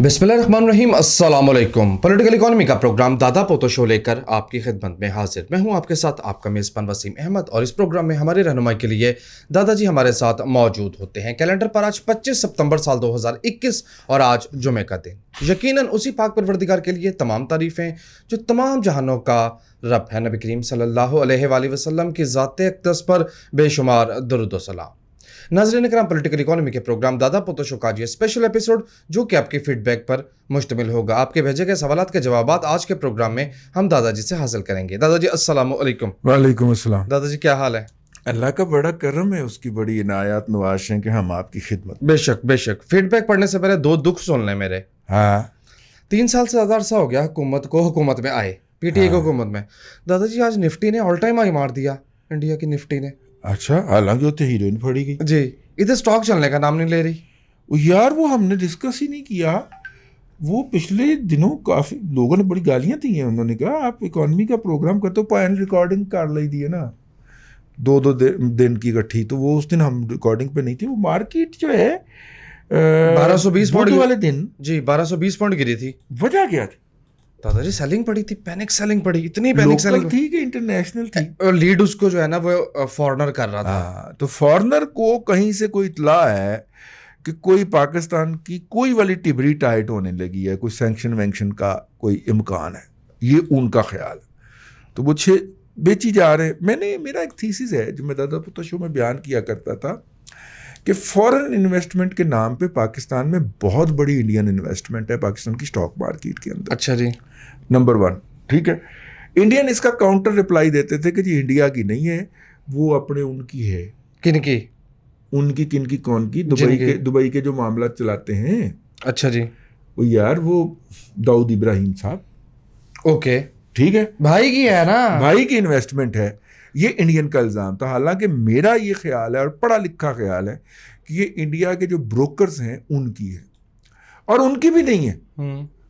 बिस्मिल्लाहिर्रहमानिर्रहीम, अस्सलाम वालेकुम। पॉलिटिकल इकोनॉमी का प्रोग्राम दादा पोतो शो लेकर आपकी खिदमत में हाजिर। मैं हूं आपके साथ आपका मेज़बान वसीम अहमद और इस प्रोग्राम में हमारी रहनुमाई के लिए दादाजी हमारे साथ मौजूद होते हैं। कैलेंडर पर आज 25 सितंबर साल 2021 और आज जुमे का दिन। यकीनन उसी पाक परवरदिगार के लिए तमाम तारीफ़ें जो तमाम जहानों का रब है। नबी करीम सल्लल्लाहु अलैहि वसल्लम की ज़ात अक़दस पर बेशुमार दुरूद व सलाम। नाज़रीन इकराम, पॉलिटिकल इकोनॉमी के प्रोग्राम दादा पोतो शो का ये स्पेशल एपिसोड जो कि आपके फीडबैक पर मुश्तमिल होगा। आपके भेजे गए सवालात के जवाबात आज के प्रोग्राम में हम दादाजी से हासिल करेंगे। दादाजी अस्सलाम वालेकुम। वालेकुम अस्सलाम। दादाजी क्या हाल है? अल्लाह का बड़ा करम है, उसकी बड़ी इनायत नवाज़ हैं कि हम आपकी खिदमत। बेशक बेशक। फीडबैक पढ़ने से पहले दो दुख सुन लें मेरे। हाँ, 3 साल से ज़्यादा अरसा हो गया हुकूमत में आए, पीटीआई की हुकूमत में। दादाजी आज निफ्टी ने ऑल टाइम हाई मार दिया, इंडिया की निफ्टी ने। अच्छा, हालांकि वो तो हीरोइन पड़ी गई जी, इधर स्टॉक चलने का नाम नहीं ले रही। यार, वो हमने डिस्कस ही नहीं किया। वो पिछले दिनों काफ़ी लोगों ने बड़ी गालियाँ दी हैं। उन्होंने कहा आप इकॉनमी का प्रोग्राम करते हो, पॉइंट रिकॉर्डिंग कर ली दी है ना, दो दिन की इकट्ठी। तो वो उस दिन हम रिकॉर्डिंग पे नहीं थी। वो मार्केट जो है 1220 बुध वाले दिन जी 1220 पॉइंट गिरी थी। वजह क्या थी? दादाजी सेलिंग पड़ी थी, पैनिक सेलिंग पड़ी, इतनी पैनिक सेलिंग थी कि इंटरनेशनल थी? और लीड उसको जो है ना वो फॉरेनर कर रहा था। हाँ, तो फॉरेनर को कहीं से कोई इतला है कि कोई पाकिस्तान की कोई वाली टिबरी टाइट होने लगी है, कोई सैंक्शन वैंक्शन का कोई इम्कान है, ये उनका ख्याल है। तो वो बेची जा रहे हैं। मेरा एक थीसिस है जो मैं दादा पोतो शो में बयान किया करता था कि फॉरेन इन्वेस्टमेंट के नाम पे पाकिस्तान में बहुत बड़ी इंडियन इन्वेस्टमेंट है पाकिस्तान की स्टॉक मार्केट के अंदर। अच्छा जी, नंबर 1, ठीक है। इंडियन इसका काउंटर रिप्लाई देते थे कि जी इंडिया की नहीं है, वो अपने उनकी है। किनकी? उनकी किनकी? कौन की? दुबई के जो मामला चलाते हैं। अच्छा जी, वो यार वो दाऊद इब्राहिम साहब, ओके, ठीक है, भाई की है ना, भाई की इन्वेस्टमेंट है। ये इंडियन का इल्ज़ाम था। हालांकि मेरा ये ख्याल है और पढ़ा लिखा ख्याल है कि ये इंडिया के जो ब्रोकर्स हैं उनकी है, और उनकी भी नहीं है,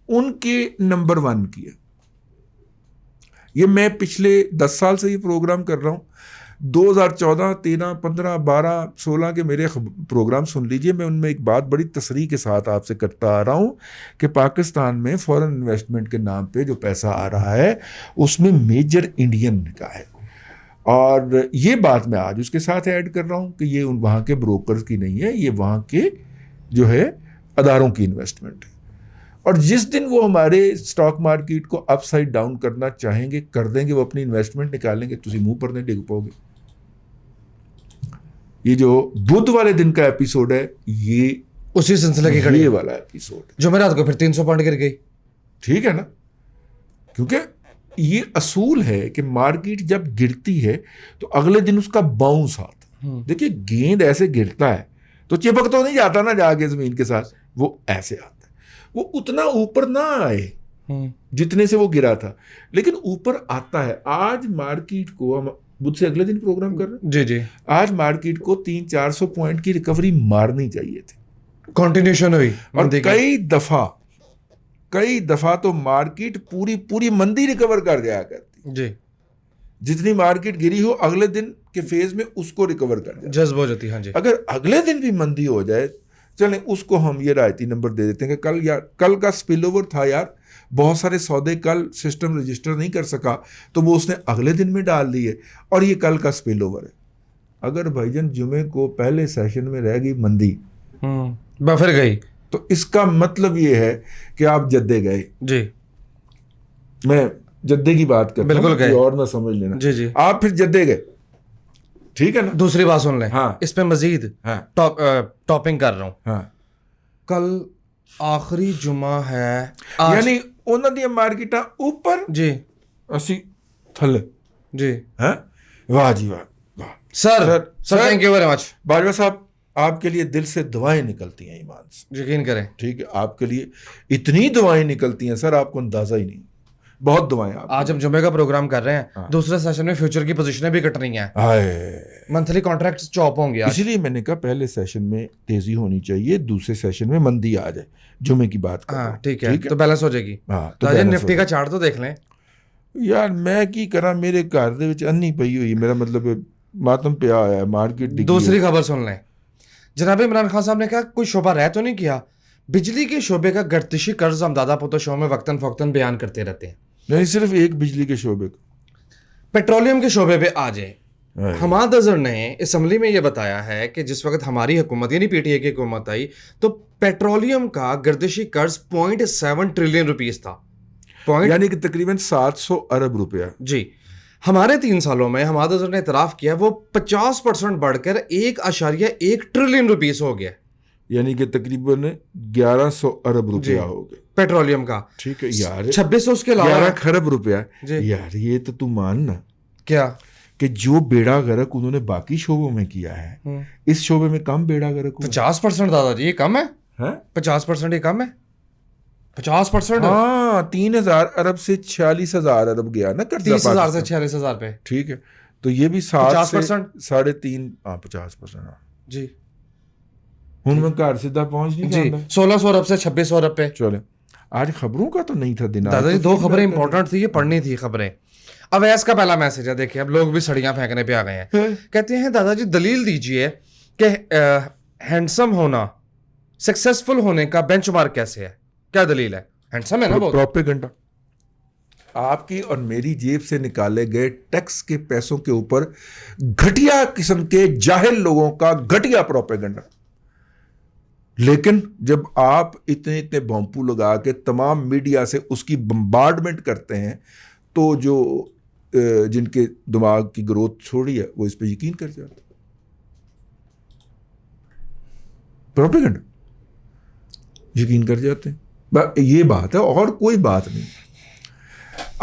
उनके नंबर 1 की है। ये मैं पिछले 10 साल से ये प्रोग्राम कर रहा हूँ। 2014, 13, 15, 12, 16 के मेरे प्रोग्राम सुन लीजिए। मैं उनमें एक बात बड़ी तसरीह के साथ आपसे करता आ रहा हूँ कि पाकिस्तान में फॉरेन इन्वेस्टमेंट के नाम पे जो पैसा आ रहा है उसमें मेजर इंडियन का है। और ये बात मैं आज उसके साथ ऐड कर रहा हूँ कि ये वहाँ के ब्रोकर्स की नहीं है, ये वहाँ के जो है अदारों की इन्वेस्टमेंट है। और जिस दिन वो हमारे स्टॉक मार्केट को अपसाइड डाउन करना चाहेंगे कर देंगे, वो अपनी इन्वेस्टमेंट निकालेंगे, तुसी मुंह पर नहीं डिग पाओगे। ये जो बुध वाले दिन का एपिसोड है ये उसी सिलसिले की कड़ी वाला एपिसोड है। जो मेरा को फिर 300 पॉइंट गिर गई, ठीक है ना, क्योंकि ये असूल है कि मार्केट जब गिरती है तो अगले दिन उसका बाउंस आता है। देखिए, गेंद ऐसे गिरता है तो चिपक तो नहीं जाता ना जाके जमीन के साथ, वो ऐसे आता है। वो उतना ऊपर ना आए जितने से वो गिरा था, लेकिन ऊपर आता है। आज मार्केट को हम मुझसे अगले दिन प्रोग्राम कर रहे हैं जी जी, आज मार्केट को 300-400 पॉइंट की रिकवरी मारनी चाहिए थी, कंटिन्यूशन हुई। और कई दफा तो मार्केट पूरी मंदी रिकवर कर जाया करती जी। जितनी मार्केट गिरी हो अगले दिन के फेज में उसको रिकवर कर जाए, जज्ब हो जाती। हाँ जी, अगर अगले दिन भी मंदी हो जाए, चलें उसको हम ये रायती नंबर दे देते हैं कि कल का स्पिल ओवर था यार, बहुत सारे सौदे कल सिस्टम रजिस्टर नहीं कर सका तो वो उसने अगले दिन में डाल दिए, और ये कल का स्पिल ओवर है। अगर भाईजान जुमे को पहले सेशन में रह गई मंदी, फिर गई, तो इसका मतलब ये है कि आप जद्दे गए। जी, मैं जद्दे की बात करता बिल्कुल गए, और ना समझ लेना। जी जी, आप फिर जद्दे गए, ठीक है ना। दूसरी बात सुन लें, हाँ, इस पे मजीद हाँ, टॉपिंग कर रहा हूँ। हाँ, कल आखिरी जुमा है, यानी उन्होंने दी मार्केटा ऊपर जी, असी थले जी। हैं। वाह जी वाह, वाह sir thank you very much. Bajwa साहब, आपके लिए दिल से दुआएं निकलती हैं, ईमान से, यकीन करें, ठीक है। आपके लिए इतनी दुआएं निकलती हैं सर, आपको अंदाजा ही नहीं। बहुत दुआएं आप। आज हम जुमे का प्रोग्राम कर रहे हैं। हाँ। दूसरे सेशन में फ्यूचर की पोजीशनें भी कट रही हैं, मंथली कॉन्ट्रैक्ट्स चॉप होंगे। इसीलिए मैंने कहा पहले सेशन में तेजी होनी चाहिए, दूसरे सेशन में मंदी आ जाए। जुमे की बात कर। हाँ ठीक है, तो बैलेंस हो जाएगी। हाँ, तो निफ्टी का चार्ट तो देख लें यार। मैं की करा, मेरे घर दे विच अन्नी पई हुई, मेरा मतलब मातम पे आया है, मार्केट। दूसरी खबर सुन लें, जनाब इमरान खान साहब ने कहा कोई शोबा रह तो नहीं किया, बिजली के शोबे का गर्दिशी कर्ज हम दादा पोतो शो में वक्तन फौक्तन बयान करते रहते हैं, नहीं सिर्फ एक बिजली के शोबे को, पेट्रोलियम के शोबे पे आ जाए। हाँ। हमाद अजहर ने असम्बली में ये बताया है कि जिस वक्त हमारी हुकूमत यानी पीटीए की हुकूमत आई तो पेट्रोलियम का गर्दिशी कर्ज 0.7 ट्रिलियन रुपीस था। यानी कि तकरीबन 700 अरब रुपया। जी, हमारे 3 सालों में हमाद अजहर ने इतराफ़ किया वो 50% बढ़कर 1.1 ट्रिलियन रुपीस हो गया, यानी कि तकरीबन 1100 अरब रुपया हो गए पेट्रोलियम का। ठीक है यार, 2600 उसके अलावा 11 खरब रुपया जी। यार ये तो तू मान ना क्या कि जो बेड़ा गर्क उन्होंने बाकी शोबों में किया है, इस शोबे में कम बेड़ा गर्क हुआ। 50% दादाजी ये कम है? हैं? 50% ये कम है? 50%? हाँ, 3000 अरब से 46,000 अरब गया ना कर्जा 30,000 से 46,000 पे। ठीक है, तो ये भी 7 से 50%? 3.5, हाँ 50%। हाँ जी हूँ मैं घर सीधा पहुंच नहीं जी, जाता। 1600 अरब से 2600 अरब पे। चले, आज खबरों का तो नहीं था दिन। आज दादाजी तो 2 feedback खबरें का इंपॉर्टेंट थी, ये पढ़नी थी खबरें। अवैस का पहला मैसेज है, देखिए अब लोग भी सड़ियां फेंकने पे आ गए हैं। कहते हैं दादाजी दलील दीजिए कि हैंडसम होना सक्सेसफुल होने का बेंचमार्क कैसे है, क्या दलील है? हैंडसम है ना बहुत। प्रोपेगेंडा, आपकी और मेरी जेब से निकाले गए टैक्स के पैसों के ऊपर घटिया किस्म के जाहिल लोगों का घटिया प्रोपेगेंडा। लेकिन जब आप इतने इतने बम्पू लगा के तमाम मीडिया से उसकी बम्बार्डमेंट करते हैं तो जो जिनके दिमाग की ग्रोथ छोड़ी है वो इस पे यकीन कर जाते हैं। प्रोपेगेंडा, यकीन कर जाते हैं। ये बात है और कोई बात नहीं।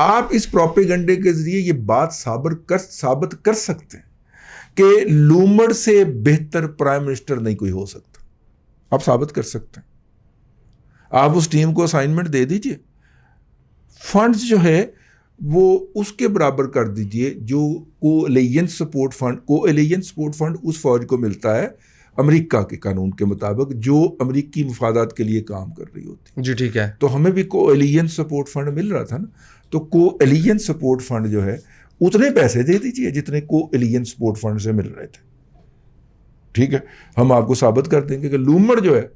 आप इस प्रोपेगेंडे के जरिए ये बात साबित कर सकते हैं कि लूमड़ से बेहतर प्राइम मिनिस्टर नहीं कोई हो सकता। आप साबित कर सकते हैं। आप उस टीम को असाइनमेंट दे दीजिए, फंड्स जो है वो उसके बराबर कर दीजिए जो कोएलियंस सपोर्ट फंड उस फौज को मिलता है अमेरिका के कानून के मुताबिक जो अमेरिकी मफादात के लिए काम कर रही होती। जी ठीक है, तो हमें भी कोएलियंस सपोर्ट फंड मिल रहा था ना, तो कोएलियंस सपोर्ट फंड जो है उतने पैसे दे दीजिए जितने कोएलियंस सपोर्ट फंड से मिल रहे थे। ठीक है, हम आपको साबित कर देंगे कि लूमड़ जो है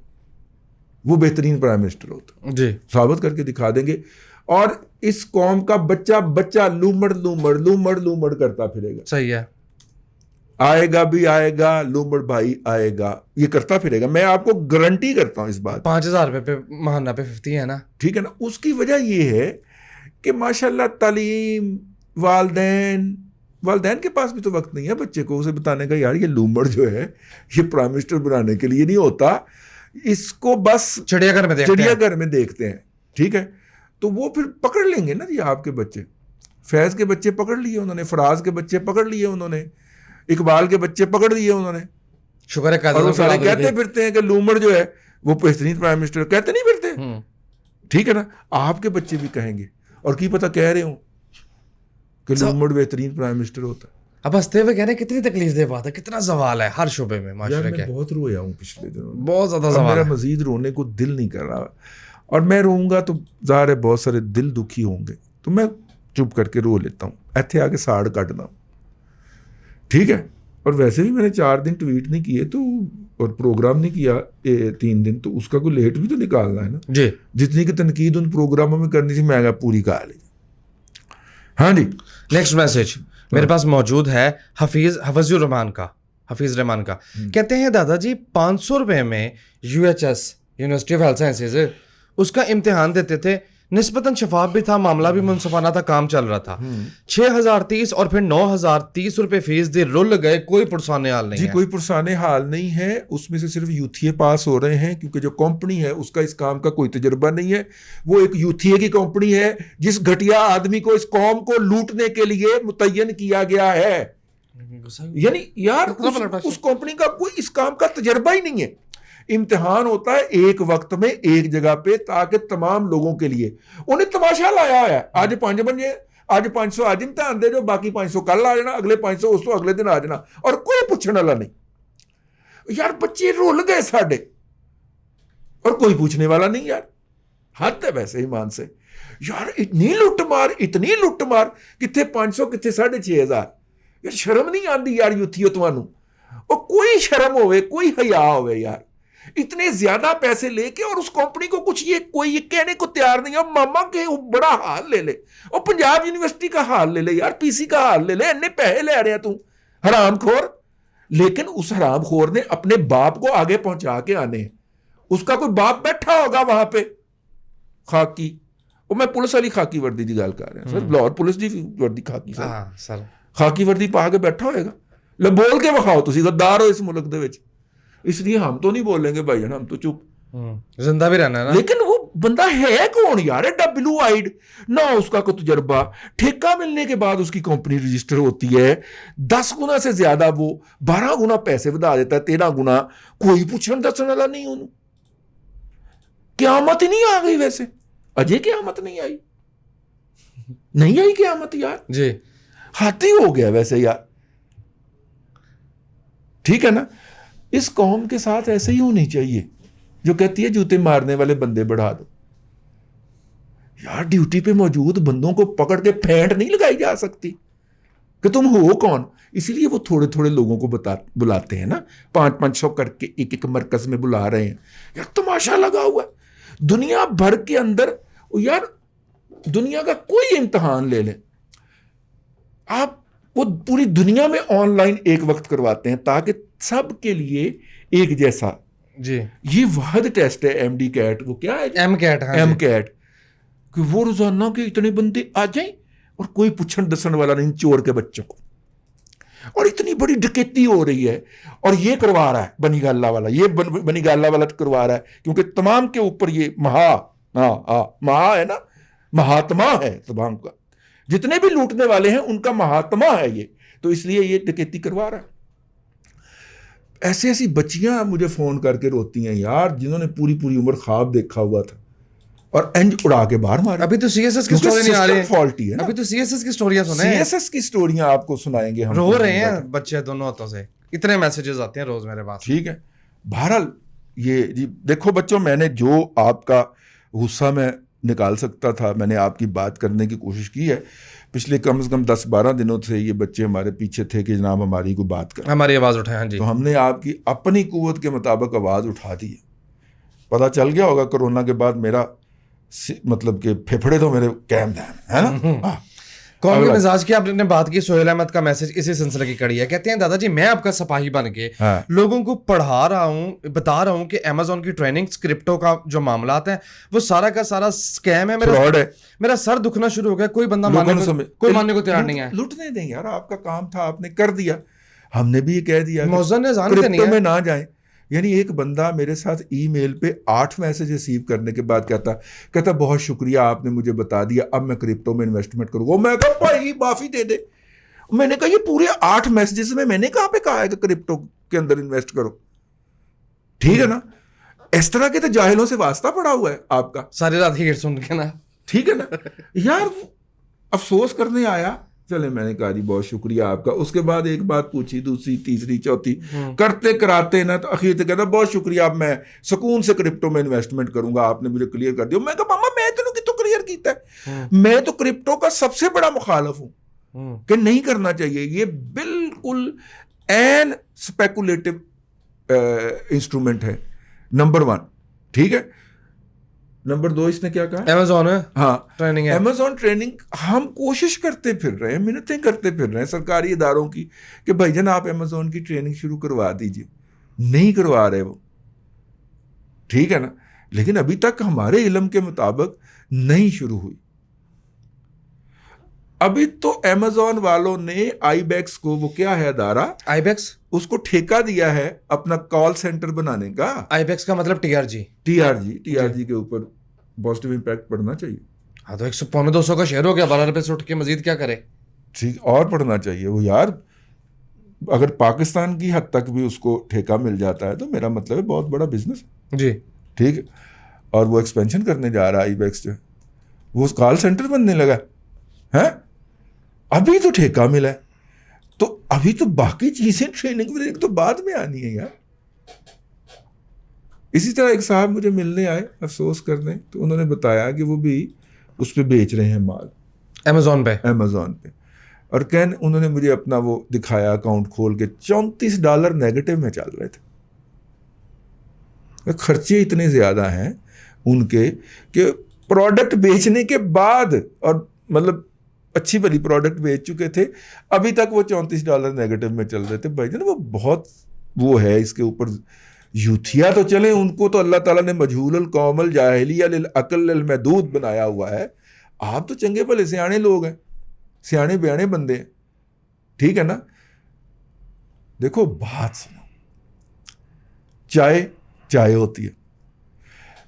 वो बेहतरीन प्राइम मिनिस्टर होता जी, साबित करके दिखा देंगे। और इस कौम का बच्चा लूमड़ लूमड़ लूमड़ लूमड़ करता फिरेगा। सही है, आएगा भी आएगा, लूमड़ भाई आएगा, ये करता फिरेगा। मैं आपको गारंटी करता हूं इस बात। 5,000 रुपये पे महाना पे 50 है ना। ठीक है ना, उसकी वजह ये है कि माशाल्लाह तालीम, वालदैन के पास भी तो वक्त नहीं है बच्चे को उसे बताने का यार ये लूमड़ जो है ये प्राइम मिनिस्टर बनाने के लिए नहीं होता, इसको बस चिड़ियाघर में देखते हैं। ठीक है, तो वो फिर पकड़ लेंगे ना जी आपके बच्चे। फैज़ के बच्चे पकड़ लिए उन्होंने, फराज के बच्चे पकड़ लिए उन्होंने, इकबाल के बच्चे पकड़ लिए उन्होंने। शुक्र है और वो सारे कहते फिरते हैं कि लूमड़ जो है वो बेहतरीन प्राइम मिनिस्टर, कहते नहीं फिरते। ठीक है ना, आपके बच्चे भी कहेंगे और की पता कह रहे हो कि लूमड़ बेहतरीन प्राइम मिनिस्टर होता है। अब हंसते हुए कह रहे हैं कितनी तकलीफ दे बात है, कितना सवाल है हर शोबे में माशाल्लाह। मैं बहुत रोया हूँ पिछले दिनों, बहुत ज्यादा और सवाल मेरा है। मजीद रोने को दिल नहीं कर रहा, और मैं रोऊंगा तो ज़ाहिर है बहुत सारे दिल दुखी होंगे, तो मैं चुप करके रो लेता हूँ, ऐथे आके साड़ कटदा हूँ। ठीक है, और वैसे भी मैंने 4 दिन ट्वीट नहीं किए तो, और प्रोग्राम नहीं किया 3 दिन, तो उसका कोई लेट भी तो निकालना है ना जी। जितनी की तनकीद उन प्रोग्रामों में करनी थी मैं पूरी कहा ली। हाँ जी, नेक्स्ट मैसेज मेरे पास मौजूद है हफीज रहमान का। कहते हैं दादाजी 500 रुपए में UHS university of health sciences उसका इम्तिहान देते थे, निस्बतन शफाफ भी था, मामला भी मुनसफाना था, काम चल रहा था। 6,030 और फिर 9,030 रुपए फीस दे रुल गए, कोई पुरसाने हाल नहीं जी है। कोई पुरसाने हाल नहीं है। उसमें से सिर्फ यूथिये पास हो रहे हैं क्योंकि जो कंपनी है उसका इस काम का कोई तजुर्बा नहीं है। वो एक यूथिये की कंपनी है जिस घटिया आदमी को इस कौम को लूटने के लिए मुतय्यन किया गया है। यानी यार उस कंपनी का कोई इस काम का तजुर्बा ही नहीं है। इम्तिहान होता है एक वक्त में एक जगह पे ताकि तमाम लोगों के लिए, उन्हें तमाशा लाया है। आज 5 बजे, आज 500 आज इम्तिहान दे जो, बाकी 500 कल आ जाना, अगले 500 उस तो अगले दिन आ जाना, और कोई पूछने वाला नहीं। यार बच्चे रुल गए साढ़े और कोई पूछने वाला नहीं। यार हद है वैसे ईमान से। यार इतनी लुट मार कितने 500 कितने 6,500। यार शर्म नहीं आती यार यूथियो तुहानू, और कोई शर्म होवे, कोई हया होवे यार। اتنے زیادہ پیسے لے کے, اور اس کمپنی کو کچھ کوئی یہ کہنے کو تیار نہیں ہے ماما کے بڑا حال لے لے, اور پنجاب یونیورسٹی کا حال لے لے یار, پی سی کا حال لے لے, اتنے پیسے لے رہے ہیں تو حرام خور. لیکن اس حرام خور نے اپنے باپ کو آگے پہنچا کے آنے ہیں. اس کا کوئی باپ بیٹھا ہوگا وہاں پہ خاکی, اور میں پولیس والی خاکی وردی کی گل کر رہا ہوں سر, لاہور پولیس دی وردی خاکی سر, خاکی وردی پا کے بیٹھا ہوئے گا. بول کے وکھاؤ تسی غدار ہو اس ملک دے وچ. اس لیے ہم تو نہیں بولیں گے بھائی جان, ہم تو چپ زندہ بھی رہنا ہے نا. لیکن وہ بندہ ہے کون یار, ڈبلو آئیڈ نہ, اس کا کوئی تجربہ, ٹھیکہ ملنے کے بعد اس کی کمپنی رجسٹر ہوتی ہے, 10 گنا سے زیادہ وہ 12 گنا پیسے بدا دیتا ہے, 13 گنا, کوئی پوچھن دسن والا نہیں انہوں. قیامت ہی نہیں آ گئی ویسے, اجے قیامت نہیں آئی, نہیں آئی قیامت یار جی, ہاتھی ہو گیا ویسے یار. ٹھیک ہے نا, اس قوم کے ساتھ ایسے ہی ہونی چاہیے جو کہتی ہے جوتے مارنے والے بندے بڑھا دو. یار ڈیوٹی پہ موجود بندوں کو پکڑ کے پھینٹ نہیں لگائی جا سکتی کہ تم ہو کون. اسی لیے وہ تھوڑے تھوڑے لوگوں کو بلاتے ہیں نا, 500 کر کے ایک مرکز میں بلا رہے ہیں. یار تماشا لگا ہوا ہے دنیا بھر کے اندر. یار دنیا کا کوئی امتحان لے لیں آپ, وہ پوری دنیا میں آن لائن ایک وقت کرواتے ہیں تاکہ سب کے لیے ایک جیسا. جی, یہ واحد ٹیسٹ ہے ایم ڈی کیٹ, وہ کیا ہے ایم کیٹ, ایم کیٹ, کہ وہ روزانہ کے اتنے بندے آ جائیں اور کوئی پوچھن دسن والا نہیں چور کے بچوں کو. اور اتنی بڑی ڈکیتی ہو رہی ہے, اور یہ کروا رہا ہے بنی گالہ والا, یہ بنی گالہ والا کروا رہا ہے, کیونکہ تمام کے اوپر یہ مہا ہے نا, مہاتما ہے تمام کا, جتنے بھی لوٹنے والے ہیں ان کا مہاتما ہے یہ, تو اس لیے یہ ڈکیتی کروا رہا ہے. ایسی ایسی بچیاں مجھے فون کر کے روتی ہیں یار, جنہوں نے پوری پوری عمر خواب دیکھا ہوا تھا اور انج اڑا کے باہر مارے. ابھی تو سی ایس ایس کی سٹوری نہیں آ رہی ہے, فالٹی ہے نا, ابھی تو سی ایس ایس کی سٹوریاں سنیں, سی ایس ایس کی سٹوریاں آپ کو سنائیں گے ہم. رو رہے ہیں بچے دونوں ہاتھوں سے, اتنے میسیجز آتے ہیں روز میرے پاس. ٹھیک ہے, بہرحال یہ جی دیکھو بچوں, میں نے جو آپ کا غصہ میں نکال سکتا تھا میں نے آپ کی بات کرنے کی کوشش کی ہے. پچھلے کم از کم 10-12 دنوں سے یہ بچے ہمارے پیچھے تھے کہ جناب ہماری کو بات کریں, ہماری آواز اٹھائیں. ہاں جی, تو ہم نے آپ کی اپنی قوت کے مطابق آواز اٹھا دی ہے. پتہ چل گیا ہوگا کرونا کے بعد میرا مطلب کہ پھیپھڑے تو میرے قائم دائم ہے نا. قوم کے مزاج کی آپ نے بات کی, سہیل احمد کا میسج اسی سلسلے کی کڑی ہے. کہتے ہیں دادا جی میں آپ کا سپاہی بن کے لوگوں کو پڑھا رہا ہوں, بتا رہا ہوں کہ امیزون کی ٹریننگ, کرپٹو کا جو معاملات ہیں وہ سارا کا سارا اسکیم ہے, میرا سر دکھنا شروع ہو گیا, کوئی بندہ ماننے کو تیار نہیں ہے. لٹنے دیں یار, آپ کا کام تھا آپ نے کر دیا. ہم نے بھی یہ کہہ دیا کرپٹو میں نہ جائیں. یعنی ایک بندہ میرے ساتھ ای میل پہ 8 میسج ریسیو کرنے کے بعد کہتا بہت شکریہ آپ نے مجھے بتا دیا, اب میں کرپٹو میں انویسٹمنٹ کروں گا. میں کہا بھائی معافی دے دے. میں نے کہا یہ پورے 8 میسیجز میں نے کہاں پہ کہا ہے کہ کرپٹو کے اندر انویسٹ کرو. ٹھیک ہے نا, اس طرح کے تو جاہلوں سے واسطہ پڑا ہوا ہے آپ کا ساری رات ہی سن کے نا. ٹھیک ہے نا یار, افسوس کرنے آیا. چلے میں نے کہا جی بہت شکریہ آپ کا. اس کے بعد ایک بات پوچھی, دوسری, تیسری, چوتھی, کرتے کراتے نا تو اخیر سے کہتا بہت شکریہ, اب میں سکون سے کرپٹو میں انویسٹمنٹ کروں گا, آپ نے مجھے کلیئر کر دیا. میں کہا ماما میں تینوں کتوں کلیئر کیتا ہے, میں تو کرپٹو کا سب سے بڑا مخالف ہوں کہ نہیں کرنا چاہیے. یہ بالکل این اسپیکولیٹو انسٹرومنٹ ہے, نمبر 1. ٹھیک ہے, نمبر 2 اس نے کیا کہا, امیزون ہے, ہاں ٹریننگ ہے. امیزون ٹریننگ ہم کوشش کرتے پھر رہے ہیں, منتیں کرتے پھر رہے ہیں سرکاری اداروں کی کہ بھائی جان آپ امیزون کی ٹریننگ شروع کروا دیجیے. نہیں کروا رہے وہ. ٹھیک ہے نا, لیکن ابھی تک ہمارے علم کے مطابق نہیں شروع ہوئی. ابھی تو امیزون والوں نے آئی بیکس کو, وہ کیا ہے ادارہ, آئی بیکس, اس کو ٹھیکہ دیا ہے اپنا کال سینٹر بنانے کا. آئی بیکس کا مطلب ٹی آر جی کے اوپر پازیٹیو امپیکٹ پڑنا چاہیے. ہاں تو 100-200 کا شیئر ہو گیا, 12 روپے سے اٹھ کے مزید کیا کرے. ٹھیک, اور پڑھنا چاہیے وہ یار. اگر پاکستان کی حد تک بھی اس کو ٹھیکہ مل جاتا ہے تو میرا مطلب ہے بہت بڑا بزنس جی. ٹھیک ہے, اور وہ ایکسپینشن کرنے جا رہا ہے آئی بیکس جو, وہ کال سینٹر بننے لگا ہے. ابھی تو ٹھیکہ ملا ہے, تو ابھی تو باقی چیزیں ٹریننگ تو بعد میں آنی ہے یار. اسی طرح ایک صاحب مجھے ملنے آئے افسوس کرنے, تو انہوں نے بتایا کہ وہ بھی اس پہ بیچ رہے ہیں مال امیزون پہ, اور انہوں نے مجھے اپنا وہ دکھایا اکاؤنٹ کھول کے, $34 نیگیٹو میں چل رہے تھے. خرچے اتنے زیادہ ہیں ان کے کہ پروڈکٹ بیچنے کے بعد، اور مطلب اچھی بلی پروڈکٹ بیچ چکے تھے، ابھی تک وہ $34 نیگیٹو میں چل رہے تھے. بھائی جان وہ بہت وہ ہے اس کے اوپر. یوتھیا تو چلیں، ان کو تو اللہ تعالیٰ نے مجہول القوم الجاہلیہ للعقل المحدود بنایا ہوا ہے. آپ تو چنگے بھلے سیانے لوگ ہیں، سیانے بیانے بندے ہیں، ٹھیک ہے نا. دیکھو بات سنو، چائے ہوتی ہے،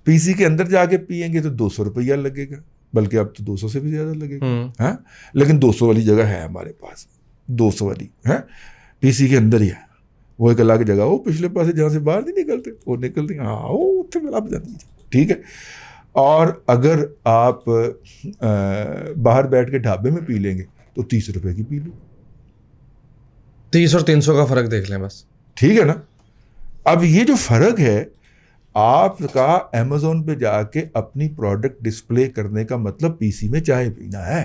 پی سی کے اندر جا کے پیئیں گے تو $200 لگے گا، بلکہ اب تو 200 سے بھی زیادہ لگے گا. ہاں لیکن 200 والی جگہ ہے ہمارے پاس، 200 والی ہے پی سی کے اندر ہی ہے. وہ ایک الگ جگہ، وہ پچھلے پاسے جہاں سے باہر نہیں نکلتے، وہ نکلتے ہیں، ہاں وہ اتنے ملا جاتی ہے، ٹھیک ہے. اور اگر آپ باہر بیٹھ کے ڈھابے میں پی لیں گے تو $30 کی پی لو. 30 اور 300 کا فرق دیکھ لیں بس، ٹھیک ہے نا. اب یہ جو فرق ہے آپ کا امیزون پہ جا کے اپنی پروڈکٹ ڈسپلے کرنے کا مطلب پی سی میں چائے پینا ہے،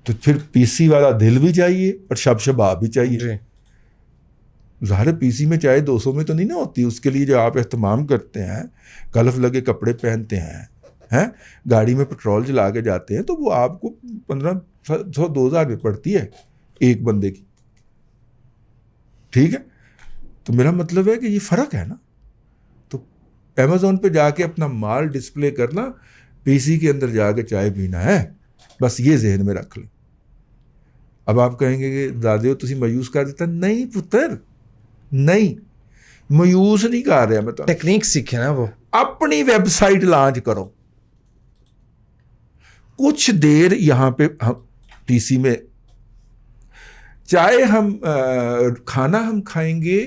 تو پھر پی سی والا دل بھی چاہیے اور شباب بھی چاہیے. جی ظاہر پی سی میں چائے 200 میں تو نہیں نا ہوتی. اس کے لیے جو آپ اہتمام کرتے ہیں، کلف لگے کپڑے پہنتے ہیں، گاڑی میں پیٹرول جلا کے جاتے ہیں، تو وہ آپ کو 1500 2000 میں پڑتی ہے ایک بندے کی، ٹھیک ہے. تو میرا مطلب ہے کہ یہ فرق ہے نا. تو امیزون پہ جا کے اپنا مال ڈسپلے کرنا، پی سی کے اندر جا کے چائے پینا ہے، بس یہ ذہن میں رکھ لیں. اب آپ کہیں گے کہ دادیو تسی مایوس کر دیتا. نہیں پتر، نہیں مایوس نہیں کر رہا میں تو. ٹیکنیک سیکھے نا وہ. اپنی ویب سائٹ لانچ کرو، کچھ دیر یہاں پہ پی سی میں چائے کھانا ہم کھائیں گے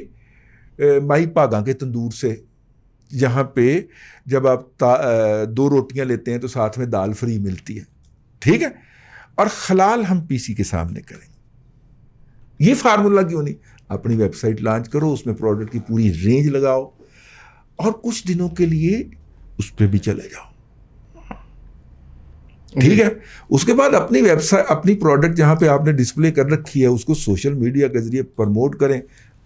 مائی پاگاں کے تندور سے، جہاں پہ جب آپ 2 روٹیاں لیتے ہیں تو ساتھ میں دال فری ملتی ہے، ٹھیک ہے. اور خلال ہم پی سی کے سامنے کریں. یہ فارمولا کیوں نہیں؟ اپنی ویب سائٹ لانچ کرو، اس میں پروڈکٹ کی پوری رینج لگاؤ، اور کچھ دنوں کے لیے اس پہ بھی چلے جاؤ، ٹھیک ہے. اس کے بعد اپنی ویب سائٹ، اپنی پروڈکٹ جہاں پہ آپ نے ڈسپلے کر رکھی ہے، اس کو سوشل میڈیا کے ذریعے پروموٹ کریں.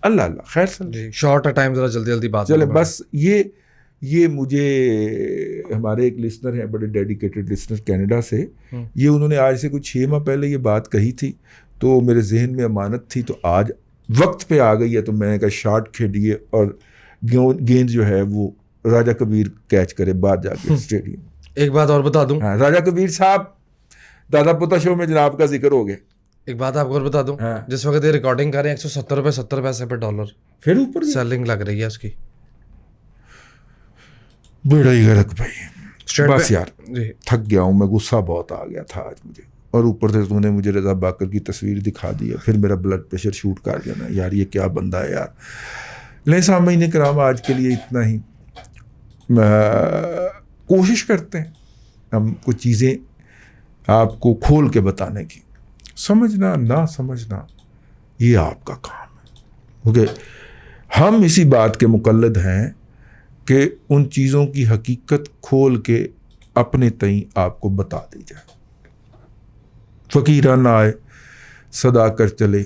اللہ خیر جی شارٹ ٹائم ذرا جلدی بات چلے. بس یہ مجھے ہمارے ایک لسنر ہیں، بڑے ڈیڈیکیٹڈ لسنر کینیڈا سے، یہ انہوں نے آج سے کچھ 6 ماہ پہلے یہ بات کہی تھی، تو میرے ذہن میں امانت تھی، تو آج وقت پہ آ گئی ہے. تو میں نے کہا شارٹ کھیلیے اور گیند جو ہے وہ راجہ کبیر کیچ کرے باہر جا کے اسٹیڈیم. ایک بات اور بتا دوں، ہاں راجہ کبیر صاحب، دادا پوتا شو میں جناب کا ذکر ہو گیا. ایک بات آپ کو اور بتا دوں، جس وقت یہ ریکارڈنگ کر رہے ہیں $170 $70 پہ ڈالر پھر اوپر سیلنگ لگ رہی ہے اس کی. بیڑا ہی غرق بھائی. بس یار جی تھک گیا ہوں میں، غصہ بہت آ گیا تھا آج مجھے، اور اوپر سے تو نے مجھے رضا باکر کی تصویر دکھا دی ہے، پھر میرا بلڈ پریشر شوٹ کر جانا. یار یہ کیا بندہ ہے یار. لیں سامعین کرام، آج کے لیے اتنا ہی. کوشش کرتے ہیں ہم کچھ چیزیں آپ کو کھول کے بتانے کی. سمجھنا نہ سمجھنا یہ آپ کا کام ہے، کیونکہ ہم اسی بات کے مقلد ہیں کہ ان چیزوں کی حقیقت کھول کے اپنے تئیں آپ کو بتا دی جائے. فقیرہ نہ آئے صدا کر چلے،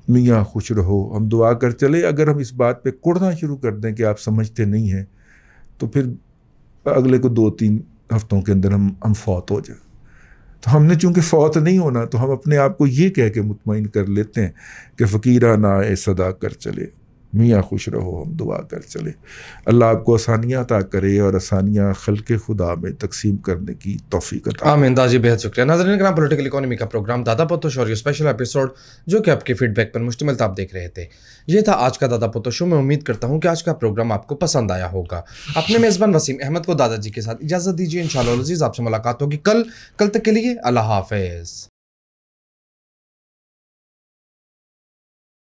میاں خوش رہو ہم دعا کر چلے. اگر ہم اس بات پہ کڑنا شروع کر دیں کہ آپ سمجھتے نہیں ہیں، تو پھر اگلے کو 2-3 ہفتوں کے اندر ہم فوت ہو جائیں. تو ہم نے چونکہ فوت نہیں ہونا، تو ہم اپنے آپ کو یہ کہہ کے مطمئن کر لیتے ہیں کہ فقیرہ نہ آئے صدا کر چلے، میاں خوش رہو ہم دعا کر چلے. اللہ آپ کو آسانیاں عطا کرے اور آسانیاں خلق خدا میں تقسیم کرنے کی توفیق عطا. آمین. داجی بہت شکریہ. ناظرین کرام، پولیٹیکل اکانومی کا پروگرام دادا پوتو شو اور یہ اسپیشل ایپیسوڈ جو کہ آپ کے فیڈ بیک پر مشتمل تھا، آپ دیکھ رہے تھے. یہ تھا آج کا دادا پوتو شو. میں امید کرتا ہوں کہ آج کا پروگرام آپ کو پسند آیا ہوگا. اپنے میزبان وسیم احمد کو دادا جی کے ساتھ اجازت دیجیے. انشاءاللہ العزیز آپ سے ملاقات ہوگی کل تک کے لیے اللہ حافظ.